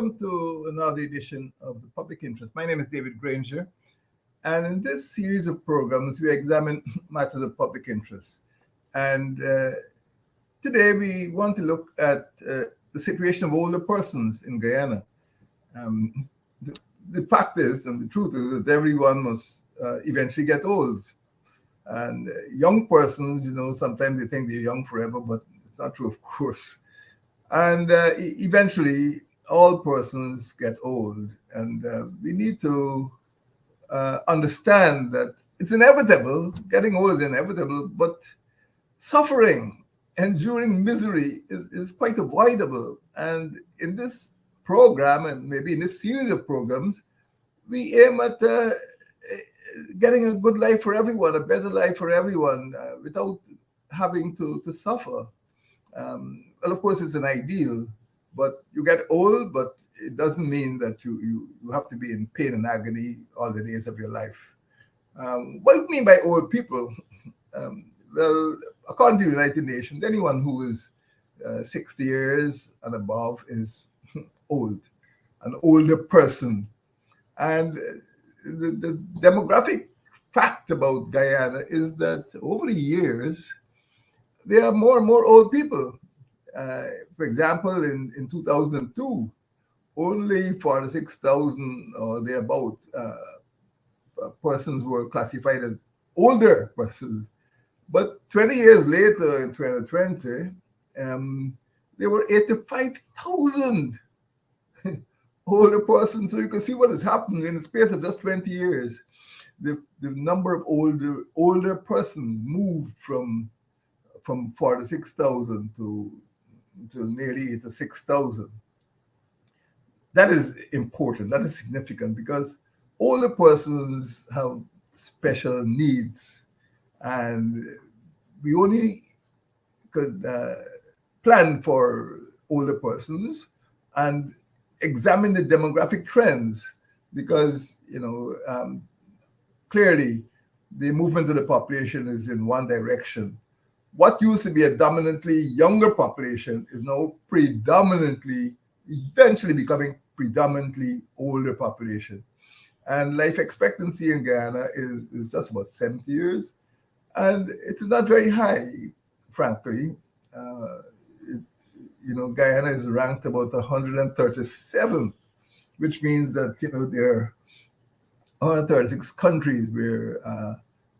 welcome to another edition of the Public Interest. My name is David Granger, and in this series of programs, we examine matters of public interest. And today, we want to look at the situation of older persons in Guyana. Um, the fact is, and the truth is, that everyone must eventually get old. And young persons, sometimes they think they're young forever, but it's not true, of course. And eventually, all persons get old, and we need to understand that it's inevitable. Getting old is inevitable, but suffering, enduring misery is quite avoidable. And in this program, and maybe in this series of programs, we aim at getting a good life for everyone, a better life for everyone, without having to suffer. Well, of course, it's an ideal, but you get old, but it doesn't mean that you have to be in pain and agony all the days of your life. What do you mean by old people? Well, according to the United Nations, anyone who is 60 years and above is old, an older person. And the demographic fact about Guyana is that over the years, there are more and more old people. For example, in 2002, only 46,000 or thereabout persons were classified as older persons. But 20 years later, in 2020, there were 85,000 older persons. So you can see what has happened in the space of just 20 years. The number of older persons moved from 46,000 to nearly 86,000. That is important. That is significant because older persons have special needs, and we only could plan for older persons and examine the demographic trends because clearly the movement of the population is in one direction. What used to be a dominantly younger population is now eventually becoming predominantly older population. And life expectancy in Guyana is just about 70 years. And it's not very high, frankly. Guyana is ranked about 137, which means that, there are 136 countries where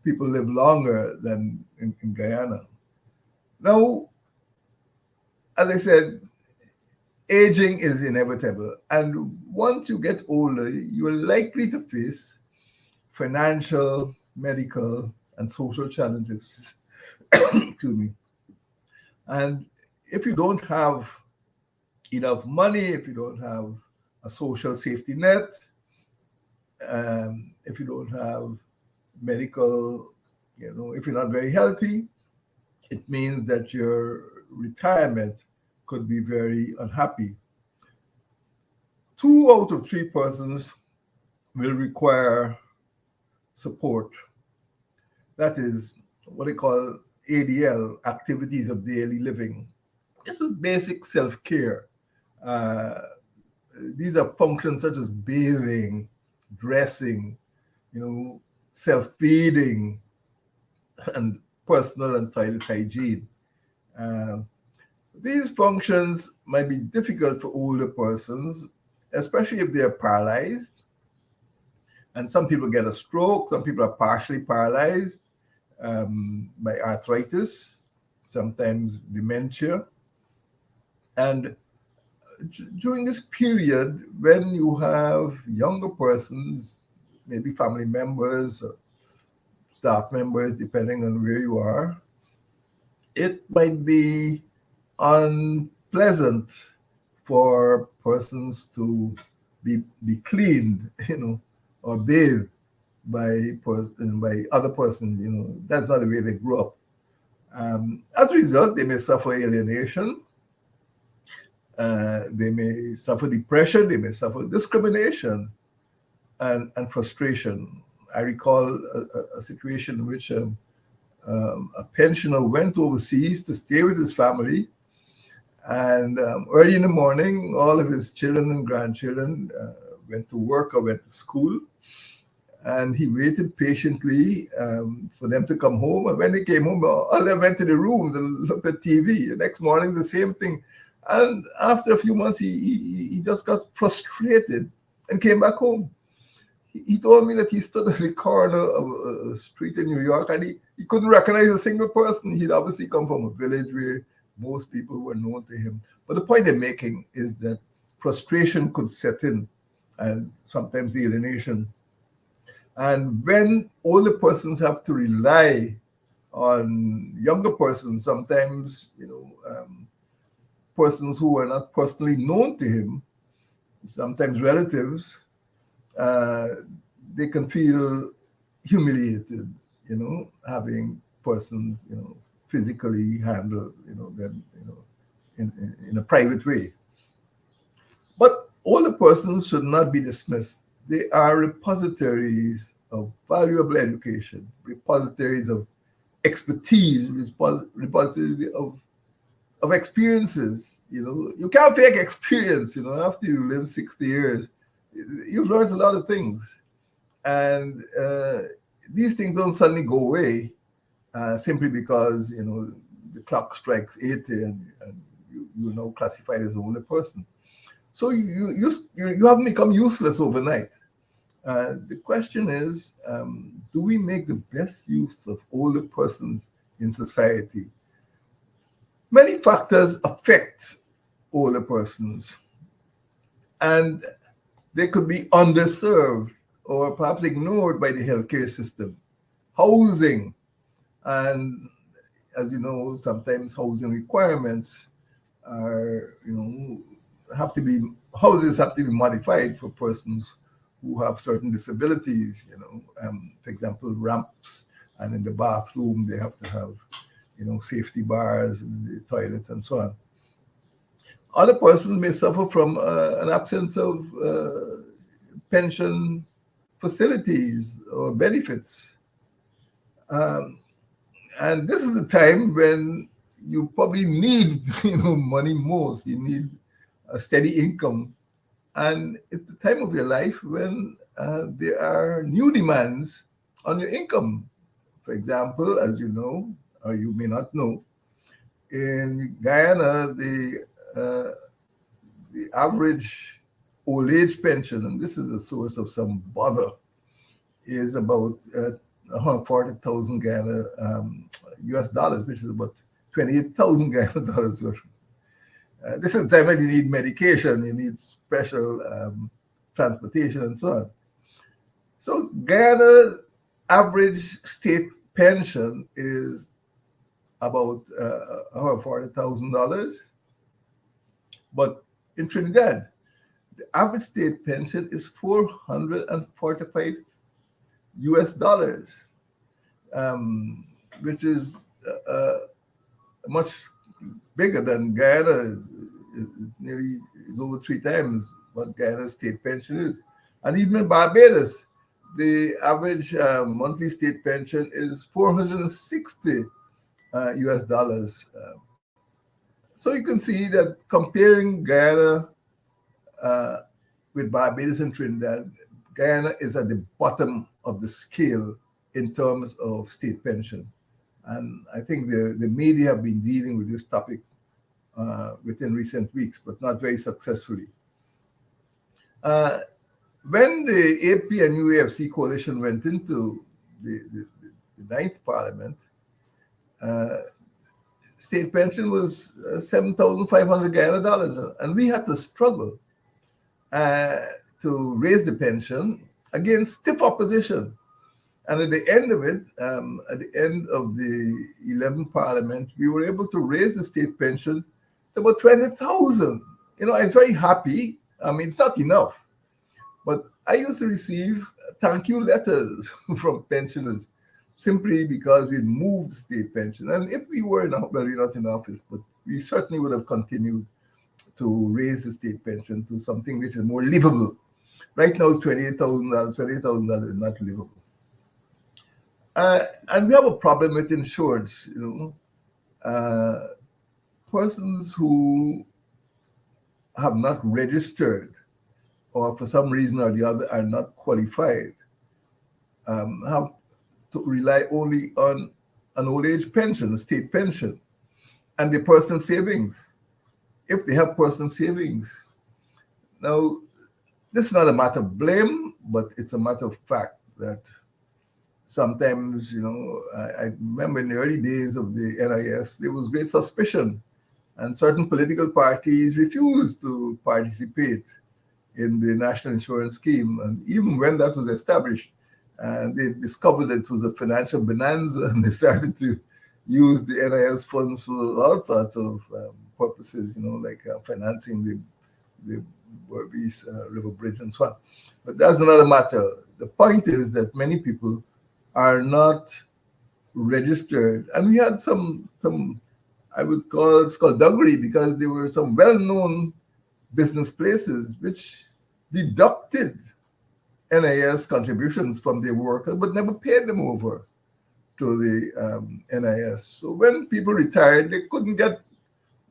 people live longer than in Guyana. Now, as I said, aging is inevitable. And once you get older, you are likely to face financial, medical, and social challenges. Excuse me. And if you don't have enough money, if you don't have a social safety net, if you don't have medical, if you're not very healthy, it means that your retirement could be very unhappy. 2 out of 3 persons will require support. That is what they call ADL, activities of daily living. This is basic self-care. These are functions such as bathing, dressing, self-feeding, and personal and toilet hygiene. These functions might be difficult for older persons, especially if they are paralyzed. And some people get a stroke, some people are partially paralyzed by arthritis, sometimes dementia. And during this period, when you have younger persons, maybe family members, staff members, depending on where you are, it might be unpleasant for persons to be cleaned, or bathed by other persons. That's not the way they grew up. As a result, they may suffer alienation. They may suffer depression. They may suffer discrimination and frustration. I recall a situation in which a pensioner went overseas to stay with his family, And early in the morning, all of his children and grandchildren went to work or went to school. And he waited patiently for them to come home. And when they came home, all of them went to the rooms and looked at TV. The next morning, the same thing. And after a few months, he just got frustrated and came back home. He told me that he stood at the corner of a street in New York and he couldn't recognize a single person. He'd obviously come from a village where most people were known to him. But the point they're making is that frustration could set in and sometimes alienation. And when older persons have to rely on younger persons, sometimes, persons who are not personally known to him, sometimes relatives, they can feel humiliated, having persons, physically handle, them, in a private way. But older persons should not be dismissed. They are repositories of valuable education, repositories of expertise, repositories of experiences. You can't fake experience. After you live 60 years, you've learned a lot of things, and these things don't suddenly go away simply because the clock strikes 80 and you're now classified as an older person. So you haven't become useless overnight. The question is, do we make the best use of older persons in society? Many factors affect older persons, and they could be underserved or perhaps ignored by the healthcare system. Housing, and as you know, sometimes housing requirements are, houses have to be modified for persons who have certain disabilities, for example, ramps, and in the bathroom, they have to have, safety bars in the toilets and so on. Other persons may suffer from an absence of pension facilities or benefits. And this is the time when you probably need, money most. You need a steady income. And it's the time of your life when there are new demands on your income. For example, as you know, or you may not know, in Guyana, the average old age pension, and this is a source of some bother, is about 140,000 Guyana US dollars, which is about 28,000 Guyana dollars worth. This is the time when you need medication, you need special transportation and so on. So Guyana average state pension is about $140,000. But in Trinidad, the average state pension is 445 US dollars, which is much bigger than Guyana. Is over 3 times what Guyana's state pension is. And even in Barbados, the average monthly state pension is 460 US dollars. So you can see that comparing Guyana with Barbados and Trinidad, Guyana is at the bottom of the scale in terms of state pension. And I think the media have been dealing with this topic within recent weeks, but not very successfully. When the AP and UAFC coalition went into the ninth parliament, state pension was 7,500 Guyana dollars, and we had to struggle to raise the pension against stiff opposition. And at the end of it, at the end of the 11th parliament, we were able to raise the state pension to about 20,000. I was very happy. I mean, it's not enough, but I used to receive thank you letters from pensioners simply because we moved the state pension. And if we were we're not in office, but we certainly would have continued to raise the state pension to something which is more livable. Right now, it's $28,000. $28,000 is not livable. And we have a problem with insurance. persons who have not registered or for some reason or the other are not qualified have to rely only on an old age pension, a state pension, and their personal savings, if they have personal savings. Now, this is not a matter of blame, but it's a matter of fact that sometimes, I remember in the early days of the NIS, there was great suspicion, and certain political parties refused to participate in the national insurance scheme. And even when that was established, they discovered that it was a financial bonanza, and they started to use the NIS funds for all sorts of purposes, like financing the Berbice River Bridge and so on. But that's another matter. The point is that many people are not registered, and we had some I would call skullduggery, because there were some well-known business places which deducted NIS contributions from their workers but never paid them over to the NIS. So when people retired, they couldn't get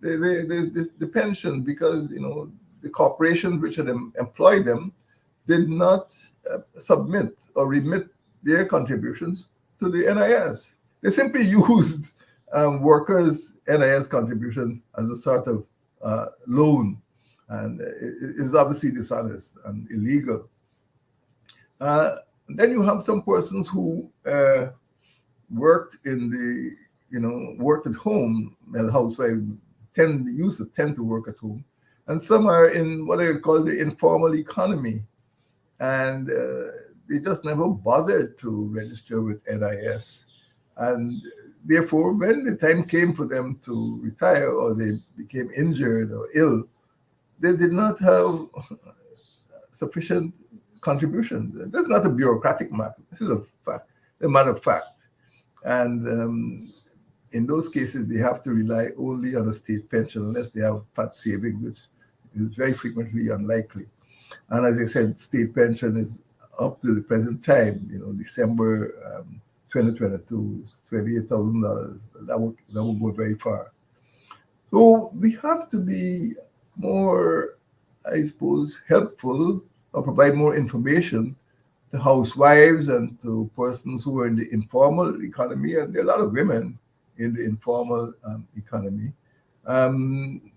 the pension because the corporations which had employed them did not submit or remit their contributions to the NIS. They simply used workers' NIS contributions as a sort of loan, and it's obviously dishonest and illegal. Then you have some persons who worked in worked at home, and housewives used to work at home, and some are in what I call the informal economy, and they just never bothered to register with NIS, and therefore, when the time came for them to retire or they became injured or ill, they did not have sufficient contributions. This is not a bureaucratic matter. This is a matter of fact. And in those cases, they have to rely only on a state pension unless they have fat savings, which is very frequently unlikely. And as I said, state pension is up to the present time, December 2022, $28,000. That would go very far. So we have to be more, I suppose, helpful or provide more information to housewives and to persons who are in the informal economy, and there are a lot of women in the informal economy,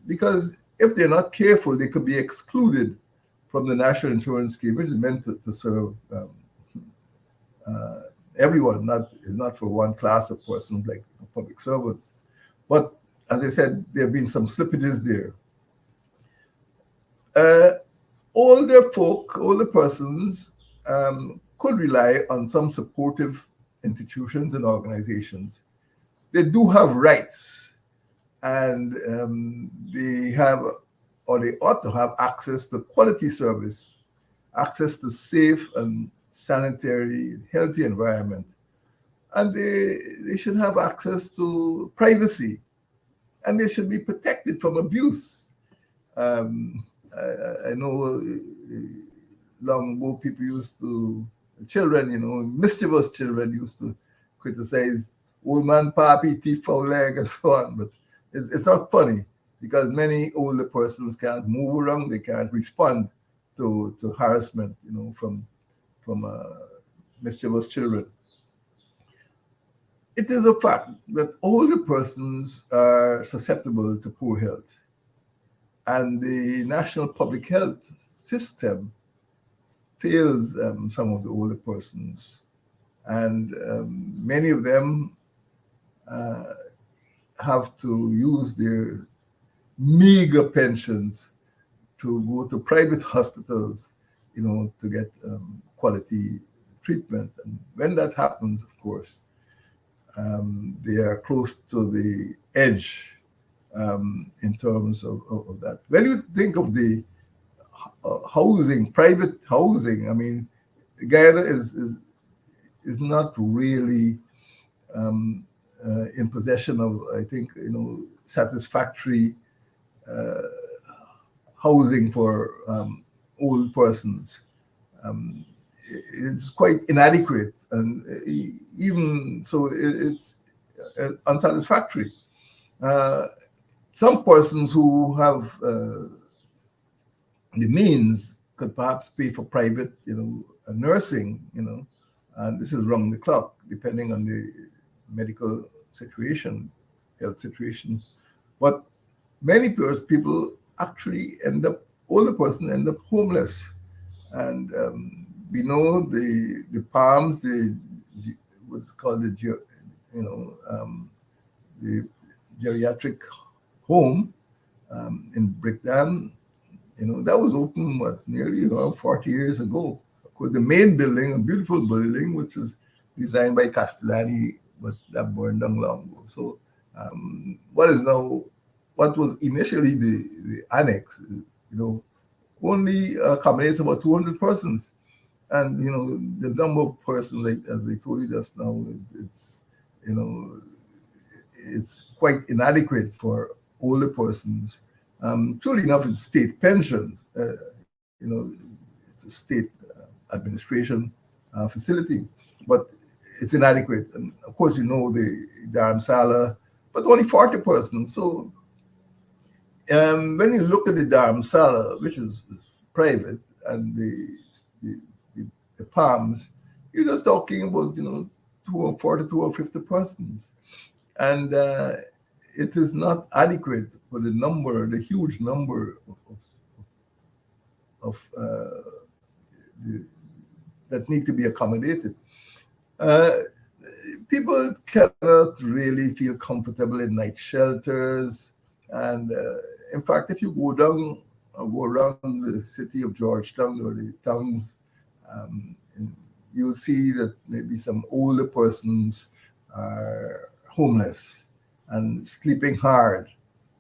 because if they're not careful, they could be excluded from the national insurance scheme, which is meant to serve everyone, is not for one class of persons like public servants. But as I said, there have been some slippages there. Older persons could rely on some supportive institutions and organizations. They do have rights, and they have, or they ought to have, access to quality service, access to safe and sanitary, healthy environment. And they should have access to privacy, and they should be protected from abuse. I know long ago people used to, mischievous children used to criticize old man papi, teeth foul leg, and so on. But it's not funny, because many older persons can't move around, they can't respond to harassment, from mischievous children. It is a fact that older persons are susceptible to poor health, and the national public health system fails some of the older persons, and many of them have to use their meager pensions to go to private hospitals, to get quality treatment. And when that happens, of course, they are close to the edge in terms of that. When you think of the housing, private housing, I mean, Guyana is not really in possession of, I think, satisfactory housing for old persons. It's quite inadequate, and even so, it's unsatisfactory. some persons who have the means could perhaps pay for private, nursing, and this is round the clock, depending on the medical situation, health situation. But many people actually older person end up homeless. And we know the palms, what's called the geriatric home in Brickdam, that was open nearly around 40 years ago. Of course, the main building, a beautiful building, which was designed by Castellani, but that burned down long ago. So, what was initially the annex, only accommodates about 200 persons, and the number of persons, like as I told you just now, you know it's quite inadequate for older persons. Truly enough, it's state pensions. It's a state administration facility, but it's inadequate. And of course, the Dharamsala, but only 40 persons. So when you look at the Dharamsala, which is private, and the Palms, you're just talking about 240, 250 persons, and it is not adequate for the huge number of that need to be accommodated. People cannot really feel comfortable in night shelters, and in fact, if you go around the city of Georgetown or the towns, you'll see that maybe some older persons are homeless and sleeping hard,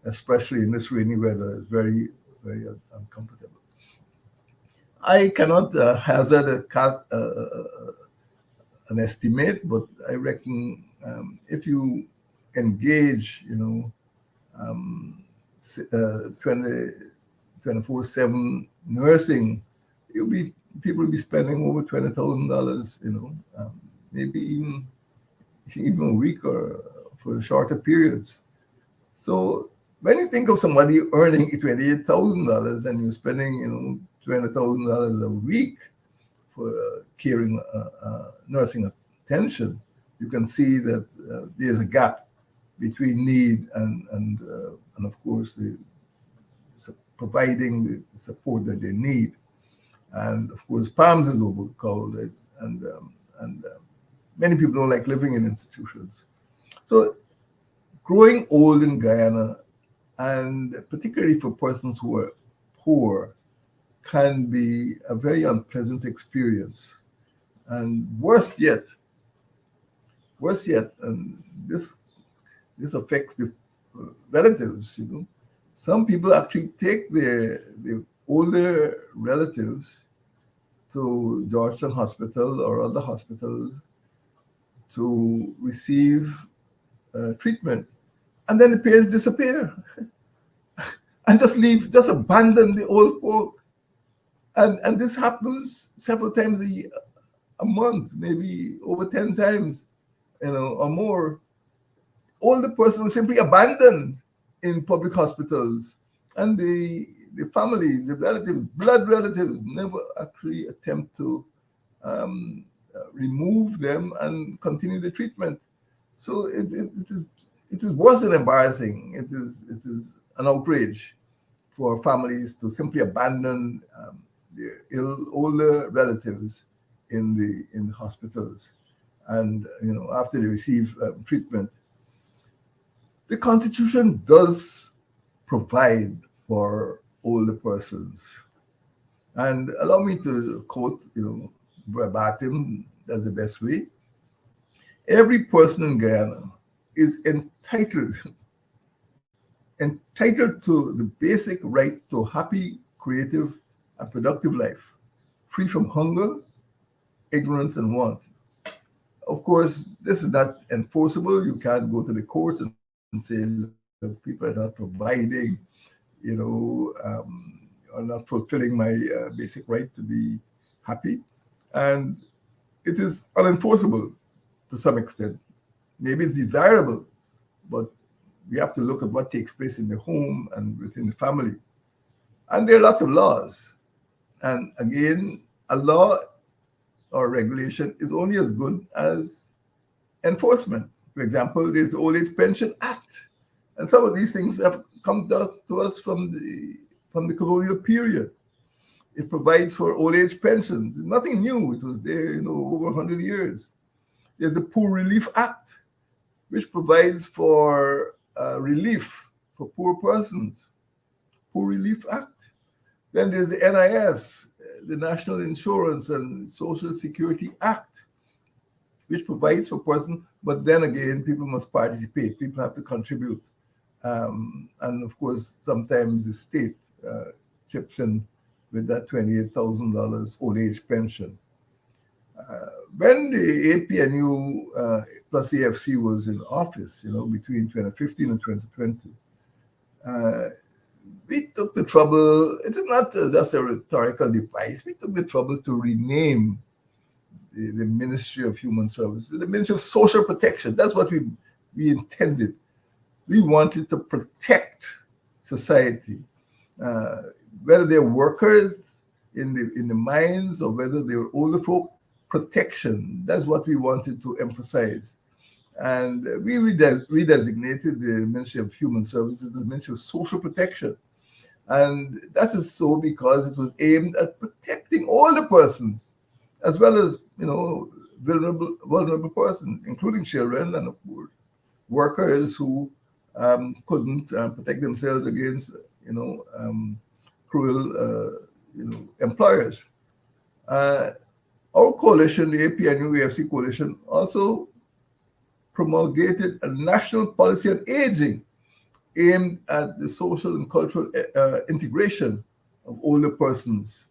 especially in this rainy weather. It's very, very uncomfortable. I cannot hazard an estimate, but I reckon if you engage, 24/7 nursing, people will be spending over $20,000, maybe even a week or for shorter periods. So when you think of somebody earning $28,000 and you're spending, $20,000 a week for caring, nursing attention, you can see that there's a gap between need and of course providing the support that they need. And of course, Palms is overcrowded, and many people don't like living in institutions. So growing old in Guyana, and particularly for persons who are poor, can be a very unpleasant experience. And worse yet, and this affects the relatives. Some people actually take their older relatives to Georgetown Hospital or other hospitals to receive treatment, and then the parents disappear and just abandon the old folk. And this happens several times a month, maybe over 10 times, or more. Older persons are simply abandoned in public hospitals, and the families, the relatives, blood relatives, never actually attempt to remove them and continue the treatment. So it is worse than embarrassing. It is an outrage for families to simply abandon their older relatives in the hospitals, and after they receive treatment. The Constitution does provide for older persons, and allow me to quote, verbatim. That's the best way. Every person in Guyana is entitled to the basic right to a happy, creative, and productive life, free from hunger, ignorance, and want. Of course, this is not enforceable. You can't go to the court and say, look, people are not providing, are not fulfilling my basic right to be happy. And it is unenforceable to some extent. Maybe it's desirable, but We have to look at what takes place in the home and within the family. And there are lots of laws. And again, a law or regulation is only as good as enforcement. For example, there's the Old Age Pension Act. And some of these things have come to us from the colonial period. It provides for old age pensions. Nothing new. It was there, over 100 years. There's the Poor Relief Act, which provides for relief for poor persons. Poor Relief Act. Then there's the NIS, the National Insurance and Social Security Act, which provides for persons, but then again, people must participate. People have to contribute. And of course, sometimes the state chips in with that $28,000 old age pension. When the APNU plus AFC was in office, between 2015 and 2020, we took the trouble, it is not just a rhetorical device, we took the trouble to rename the Ministry of Human Services, the Ministry of Social Protection. That's what we intended. We wanted to protect society, whether they're workers in the mines or whether they're older folk. Protection, that's what we wanted to emphasize. And we redesignated the Ministry of Human Services the Ministry of Social Protection. And that is so because it was aimed at protecting all the persons, as well as, vulnerable persons, including children and, of course, workers who couldn't protect themselves against, cruel, employers. Our coalition, the APNU-AFC coalition, also promulgated a national policy on aging aimed at the social and cultural integration of older persons.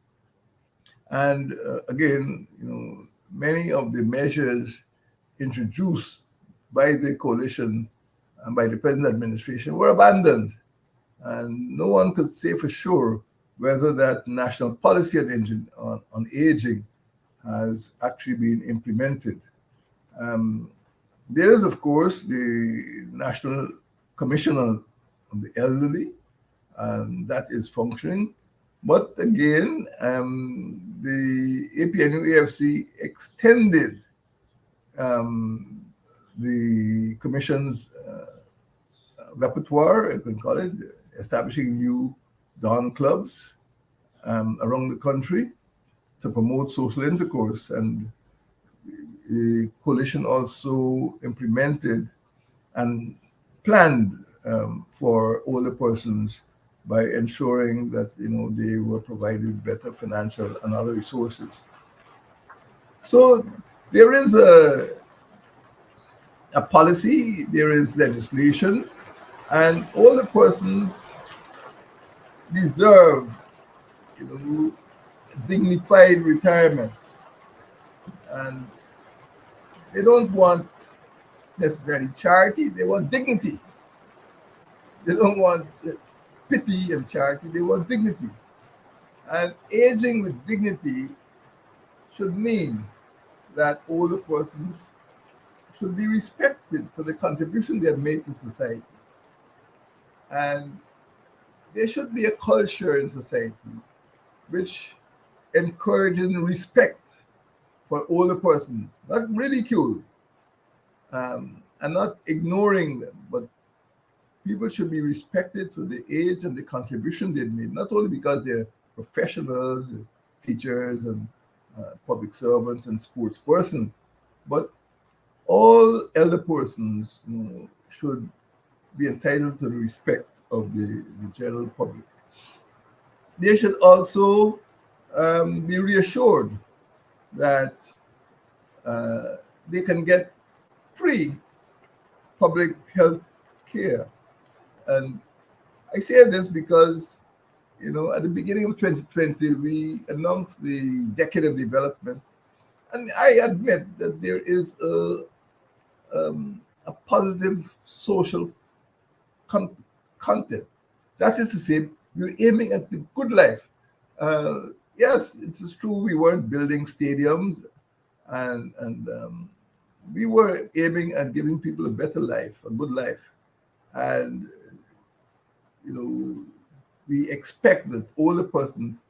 And again, many of the measures introduced by the coalition and by the present administration were abandoned. And no one could say for sure whether that national policy on aging has actually been implemented. There is, of course, the National Commission on the Elderly, and that is functioning. But again, the APNU-AFC extended the Commission's repertoire, you can call it, establishing new dawn clubs around the country to promote social intercourse. And the coalition also implemented and planned for older persons by ensuring that they were provided better financial and other resources. So there is a policy, there is legislation, and older persons deserve dignified retirement. And they don't want necessarily charity, they want dignity. They don't want pity and charity, they want dignity. And aging with dignity should mean that older persons should be respected for the contribution they have made to society. And there should be a culture in society which encourages respect for older persons, not ridicule, and not ignoring them, but people should be respected for the age and the contribution they've made, not only because they're professionals, teachers, and public servants and sports persons, but all elder persons should be entitled to the respect of the general public. They should also be reassured that they can get free public health care. And I say this because, at the beginning of 2020, we announced the Decade of Development. And I admit that there is a positive social content. That is to say, we're aiming at the good life. Yes, it is true we weren't building stadiums, and we were aiming at giving people a better life, a good life. And, you know, we expect that older persons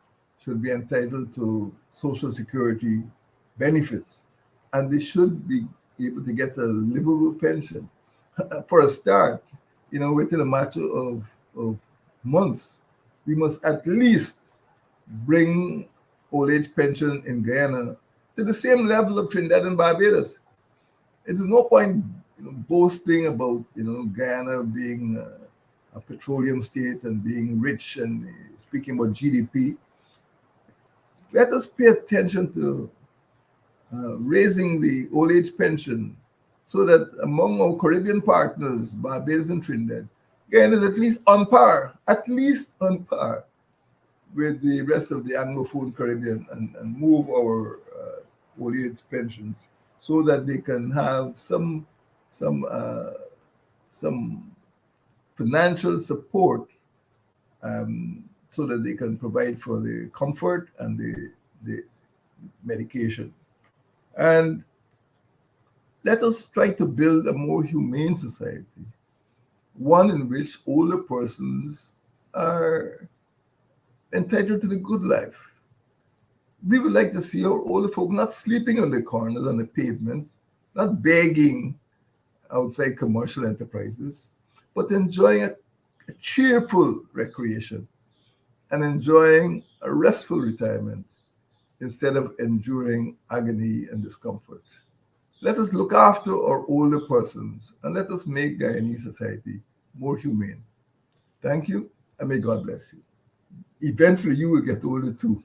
should be entitled to Social Security benefits, and they should be able to get a livable pension. For a start, within a matter of months, we must at least bring old age pension in Guyana to the same level of Trinidad and Barbados. It is no point boasting about Guyana being a petroleum state and being rich and speaking about GDP. Let us pay attention to raising the old age pension so that among our Caribbean partners, Barbados and Trinidad, Guyana is at least on par with the rest of the Anglophone Caribbean, and move our old age pensions so that they can have some uh, some financial support, so that they can provide for the comfort and the medication. And let us try to build a more humane society, one in which older persons are entitled to the good life. We would like to see our older folk not sleeping on the corners, on the pavements, not begging outside commercial enterprises, but enjoying a cheerful recreation and enjoying a restful retirement instead of enduring agony and discomfort. Let us look after our older persons and let us make Guyanese society more humane. Thank you, and may God bless you. Eventually, you will get older too.